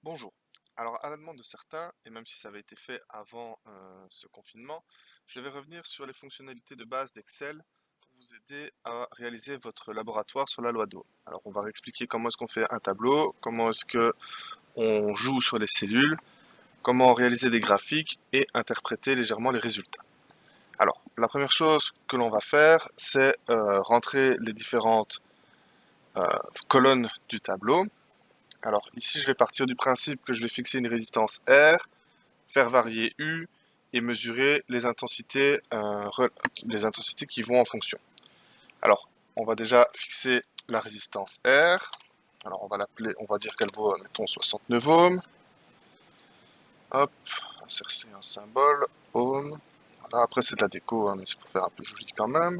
Bonjour. Alors, à la demande de certains, et même si ça avait été fait avant ce confinement, je vais revenir sur les fonctionnalités de base d'Excel pour vous aider à réaliser votre laboratoire sur la loi d'Ohm. Alors, on va expliquer comment est-ce qu'on fait un tableau, comment est-ce que on joue sur les cellules, comment réaliser des graphiques et interpréter légèrement les résultats. Alors, la première chose que l'on va faire, c'est rentrer les différentes euh, colonnes du tableau. Alors ici, je vais partir du principe que je vais fixer une résistance R, faire varier U et mesurer les intensités qui vont en fonction. Alors, on va déjà fixer la résistance R. Alors on va l'appeler, on va dire qu'elle vaut, mettons, 69 ohms. Hop, insérer un symbole, ohm. Voilà, après c'est de la déco, hein, mais c'est pour faire un peu joli quand même.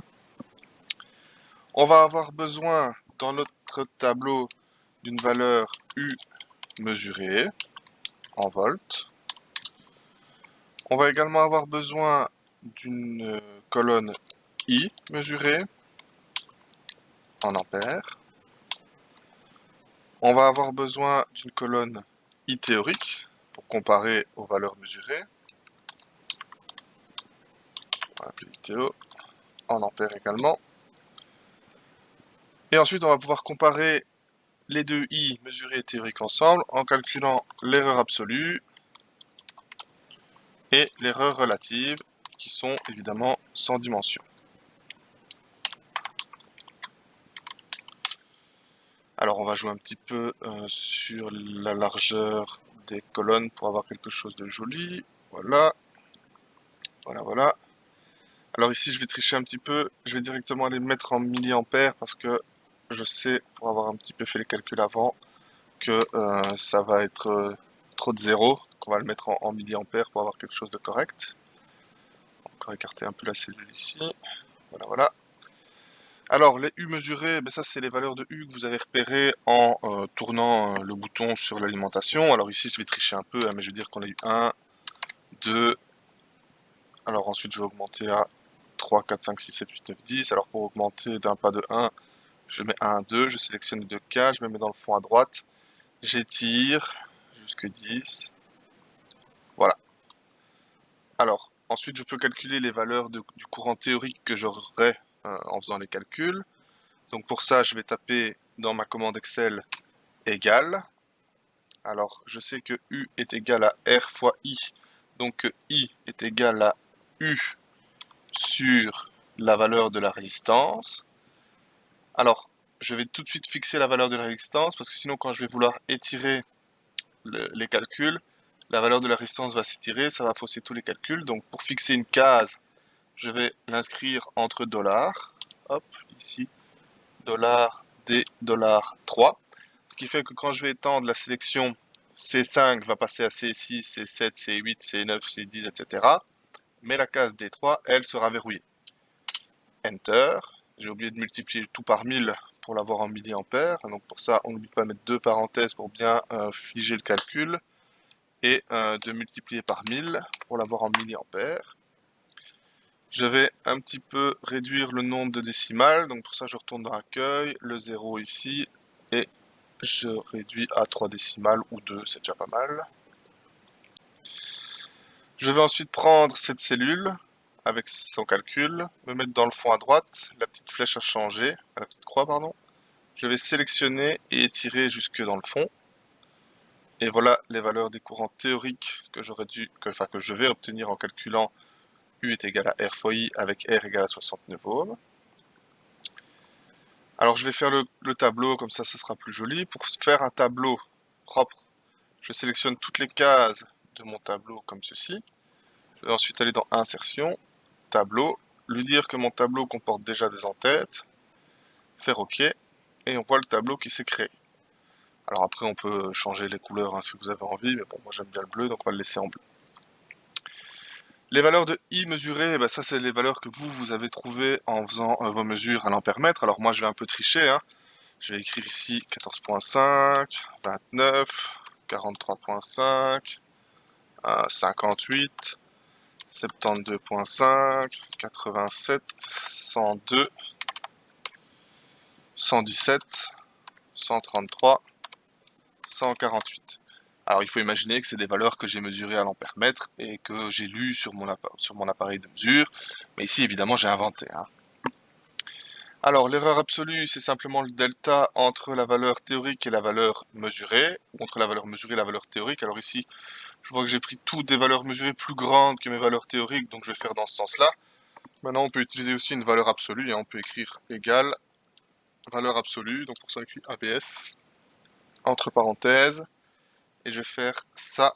On va avoir besoin dans notre tableau d'une valeur U mesurée en volts. On va également avoir besoin d'une colonne I mesurée en ampères. On va avoir besoin d'une colonne I théorique pour comparer aux valeurs mesurées. On va l'appeler ITO en ampères également. Et ensuite, on va pouvoir comparer les deux I mesurés et théoriques ensemble en calculant l'erreur absolue et l'erreur relative qui sont évidemment sans dimension. Alors on va jouer un petit peu sur la largeur des colonnes pour avoir quelque chose de joli. Voilà, voilà, voilà. Alors ici je vais tricher un petit peu, je vais directement aller mettre en milliampères parce que je sais, pour avoir un petit peu fait les calculs avant, que ça va être trop de zéro. Donc on va le mettre en milliampères pour avoir quelque chose de correct. Encore écarter un peu la cellule ici. Voilà, voilà. Alors, les U mesurés, ben ça c'est les valeurs de U que vous avez repérées en tournant le bouton sur l'alimentation. Alors ici, je vais tricher un peu, hein, mais je vais dire qu'on a eu 1, 2. Alors ensuite, je vais augmenter à 3, 4, 5, 6, 7, 8, 9, 10. Alors pour augmenter d'un pas de 1, je mets 1, 2. Je sélectionne les deux cas, je me mets dans le fond à droite. J'étire jusque 10. Voilà. Alors, ensuite, je peux calculer les valeurs du courant théorique que j'aurai en faisant les calculs. Donc pour ça, je vais taper dans ma commande Excel égal. Alors, je sais que U est égal à R fois I. Donc I est égal à U sur la valeur de la résistance. Alors, je vais tout de suite fixer la valeur de la résistance parce que sinon, quand je vais vouloir étirer les calculs, la valeur de la résistance va s'étirer, ça va fausser tous les calculs. Donc, pour fixer une case, je vais l'inscrire entre dollars. Hop, ici, dollar D, dollar 3. Ce qui fait que quand je vais étendre la sélection, C5 va passer à C6, C7, C8, C9, C10, etc. Mais la case D3, elle sera verrouillée. Enter. J'ai oublié de multiplier tout par 1000 pour l'avoir en milliampères. Donc pour ça, on n'oublie pas de mettre deux parenthèses pour bien figer le calcul. Et de multiplier par 1000 pour l'avoir en milliampères. Je vais un petit peu réduire le nombre de décimales. Donc pour ça, je retourne dans accueil, le 0 ici. Et je réduis à 3 décimales ou 2, c'est déjà pas mal. Je vais ensuite prendre cette cellule avec son calcul, me mettre dans le fond à droite, la petite flèche a changé, la petite croix pardon. Je vais sélectionner et étirer jusque dans le fond. Et voilà les valeurs des courants théoriques que que je vais obtenir en calculant U est égal à R fois I avec R égale à 69 ohms. Alors je vais faire le tableau, comme ça sera plus joli. Pour faire un tableau propre, je sélectionne toutes les cases de mon tableau comme ceci. Je vais ensuite aller dans Insertion, Tableau, lui dire que mon tableau comporte déjà des entêtes, faire OK, et on voit le tableau qui s'est créé. Alors après, on peut changer les couleurs hein, si vous avez envie, mais bon, moi j'aime bien le bleu, donc on va le laisser en bleu. Les valeurs de I mesurées, eh ben, ça c'est les valeurs que vous avez trouvées en faisant vos mesures à l'ampère-mètre. Alors moi je vais un peu tricher, hein. Je vais écrire ici 14.5, 29, 43.5, 58, 72.5, 87, 102, 117, 133, 148. Alors il faut imaginer que c'est des valeurs que j'ai mesurées à l'ampère-mètre et que j'ai lues sur mon appareil de mesure. Mais ici, évidemment, j'ai inventé, hein. Alors l'erreur absolue, c'est simplement le delta entre la valeur théorique et la valeur mesurée, ou entre la valeur mesurée et la valeur théorique. Alors ici, je vois que j'ai pris toutes des valeurs mesurées plus grandes que mes valeurs théoriques, donc je vais faire dans ce sens-là. Maintenant, on peut utiliser aussi une valeur absolue, hein. On peut écrire égale valeur absolue, donc pour ça on écrit ABS, entre parenthèses, et je vais faire ça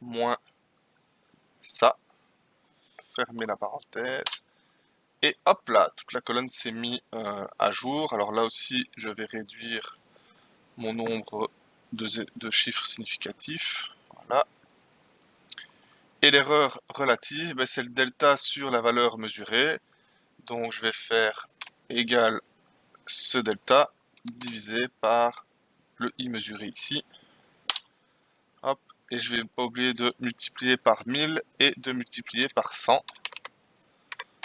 moins ça, fermer la parenthèse, et hop là, toute la colonne s'est mise à jour. Alors là aussi, je vais réduire mon nombre de chiffres significatifs, voilà. Et l'erreur relative, ben, c'est le delta sur la valeur mesurée, donc je vais faire égal ce delta divisé par le i mesuré ici. Hop, et je vais pas oublier de multiplier par 1000 et de multiplier par 100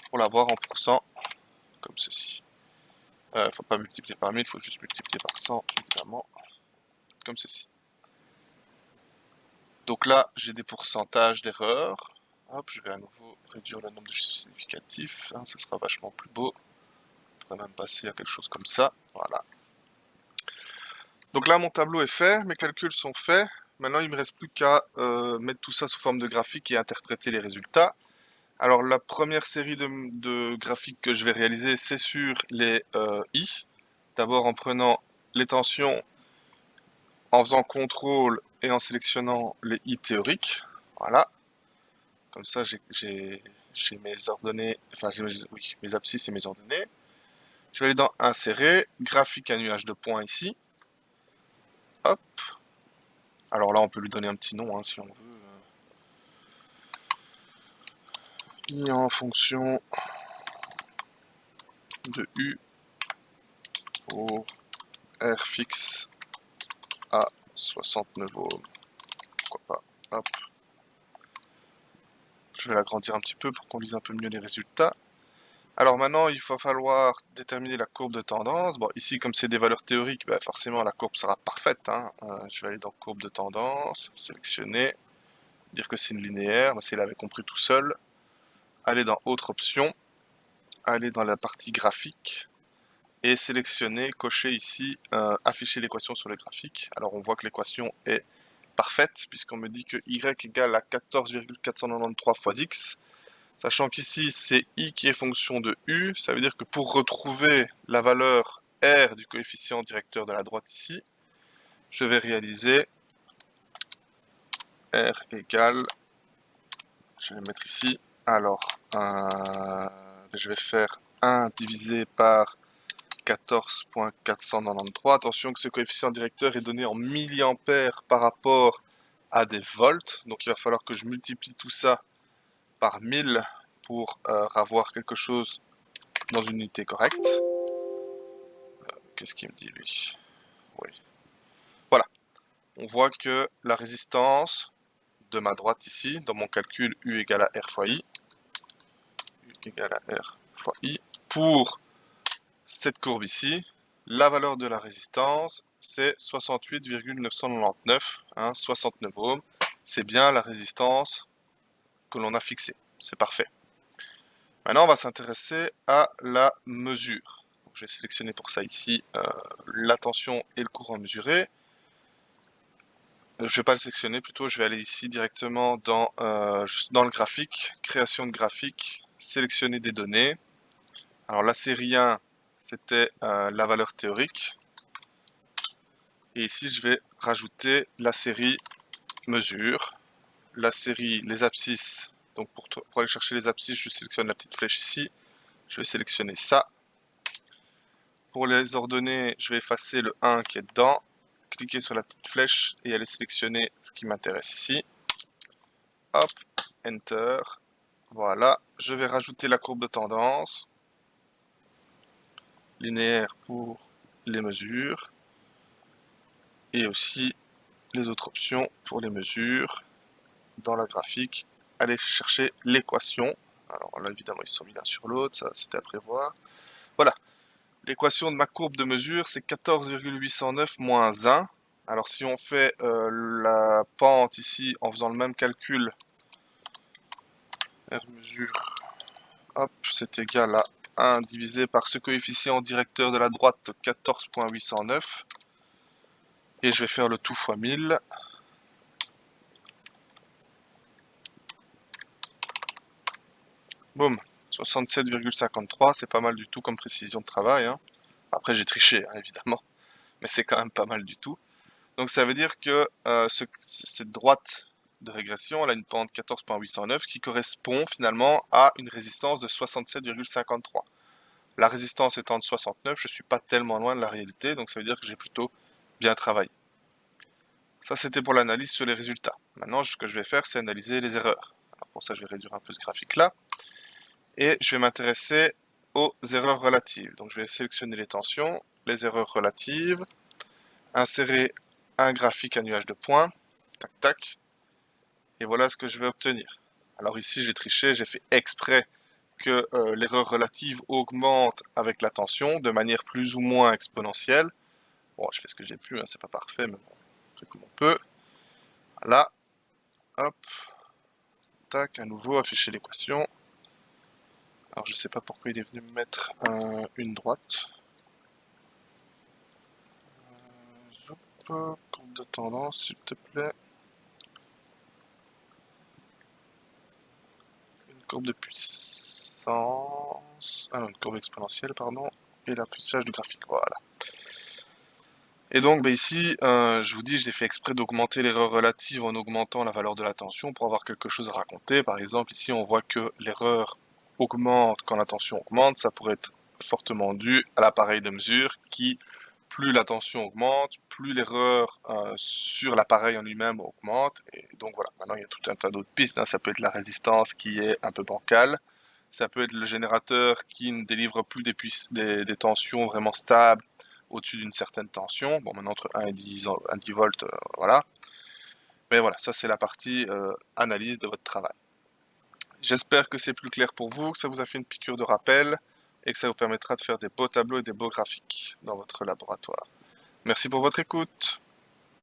pour l'avoir en pourcent, comme ceci. Faut pas multiplier par 1000, il faut juste multiplier par 100, évidemment, comme ceci. Donc là, j'ai des pourcentages d'erreurs. Hop, je vais à nouveau réduire le nombre de chiffres significatifs, hein, ça sera vachement plus beau. Je pourrais même passer à quelque chose comme ça, voilà. Donc là, mon tableau est fait, mes calculs sont faits. Maintenant, il ne me reste plus qu'à mettre tout ça sous forme de graphique et interpréter les résultats. Alors, la première série de graphiques que je vais réaliser, c'est sur les i. D'abord en prenant les tensions, en faisant contrôle et en sélectionnant les i théoriques. Voilà. Comme ça, j'ai mes ordonnées, enfin, oui, mes abscisses et mes ordonnées. Je vais aller dans Insérer, graphique à nuage de points ici. Hop. Alors là, on peut lui donner un petit nom, hein, si on veut. I en fonction de U pour R fixe à 69 ohms. Pourquoi pas. Hop. Je vais l'agrandir un petit peu pour qu'on lise un peu mieux les résultats. Alors maintenant, il va falloir déterminer la courbe de tendance. Bon, ici, comme c'est des valeurs théoriques, bah forcément, la courbe sera parfaite, hein. Je vais aller dans courbe de tendance, sélectionner, dire que c'est une linéaire, s'il avait compris tout seul. Aller dans autre option, aller dans la partie graphique, et sélectionner, cocher ici, afficher l'équation sur le graphique. Alors on voit que l'équation est parfaite, puisqu'on me dit que y égale à 14,493 fois x. Sachant qu'ici, c'est i qui est fonction de u, ça veut dire que pour retrouver la valeur r du coefficient directeur de la droite ici, je vais réaliser r égale, je vais le mettre ici, alors je vais faire 1 divisé par 14.493. Attention que ce coefficient directeur est donné en milliampères par rapport à des volts, donc il va falloir que je multiplie tout ça par 1000 pour avoir quelque chose dans une unité correcte. Qu'est-ce qu'il me dit lui? Oui. Voilà. On voit que la résistance de ma droite ici, dans mon calcul U égale à R fois I, U égale à R fois I, pour cette courbe ici, la valeur de la résistance, c'est 68,999, hein, 69 ohms. C'est bien la résistance que l'on a fixée. C'est parfait. Maintenant, on va s'intéresser à la mesure. Donc, je vais sélectionner pour ça ici la tension et le courant mesuré. Je ne vais pas le sélectionner, plutôt je vais aller ici directement dans le graphique, création de graphique, sélectionner des données. Alors la série 1, c'était la valeur théorique. Et ici, je vais rajouter la série mesure, la série les abscisses. Donc pour aller chercher les abscisses, je sélectionne la petite flèche ici. Je vais sélectionner ça. Pour les ordonnées, je vais effacer le 1 qui est dedans, cliquer sur la petite flèche et aller sélectionner ce qui m'intéresse ici. Hop, Enter. Voilà, je vais rajouter la courbe de tendance, linéaire pour les mesures, et aussi les autres options pour les mesures. Dans la graphique, aller chercher l'équation. Alors là, évidemment, ils sont mis l'un sur l'autre, ça c'était à prévoir. Voilà, l'équation de ma courbe de mesure, c'est 14,809 moins 1. Alors si on fait la pente ici en faisant le même calcul, R mesure, hop, c'est égal à 1 divisé par ce coefficient directeur de la droite 14,809. Et je vais faire le tout fois 1000. Boum, 67,53, c'est pas mal du tout comme précision de travail, hein. Après j'ai triché, hein, évidemment, mais c'est quand même pas mal du tout. Donc ça veut dire que cette droite de régression, elle a une pente 14,809 qui correspond finalement à une résistance de 67,53. La résistance étant de 69, je ne suis pas tellement loin de la réalité, donc ça veut dire que j'ai plutôt bien travaillé. Ça, c'était pour l'analyse sur les résultats. Maintenant, ce que je vais faire, c'est analyser les erreurs. Alors pour ça, je vais réduire un peu ce graphique-là. Et je vais m'intéresser aux erreurs relatives. Donc je vais sélectionner les tensions, les erreurs relatives, insérer un graphique à nuage de points, tac tac, et voilà ce que je vais obtenir. Alors ici j'ai triché, j'ai fait exprès que l'erreur relative augmente avec la tension de manière plus ou moins exponentielle. Bon, je fais ce que j'ai pu, hein, c'est pas parfait, mais bon, on fait comme on peut. Voilà, hop, tac, à nouveau afficher l'équation. Alors je sais pas pourquoi il est venu me mettre une droite. Courbe de tendance, s'il te plaît. Une courbe de puissance. Ah non, une courbe exponentielle, pardon. Et l'affichage du graphique, voilà. Et donc bah ici, je vous dis, j'ai fait exprès d'augmenter l'erreur relative en augmentant la valeur de la tension pour avoir quelque chose à raconter. Par exemple, ici, on voit que l'erreur augmente quand la tension augmente. Ça pourrait être fortement dû à l'appareil de mesure qui, plus la tension augmente, plus l'erreur sur l'appareil en lui-même augmente. Et donc voilà, maintenant il y a tout un tas d'autres pistes, hein. Ça peut être la résistance qui est un peu bancale. Ça peut être le générateur qui ne délivre plus des tensions vraiment stables au-dessus d'une certaine tension. Bon, maintenant entre 1 et 10 volts, voilà. Mais voilà, ça c'est la partie analyse de votre travail. J'espère que c'est plus clair pour vous, que ça vous a fait une piqûre de rappel et que ça vous permettra de faire des beaux tableaux et des beaux graphiques dans votre laboratoire. Merci pour votre écoute.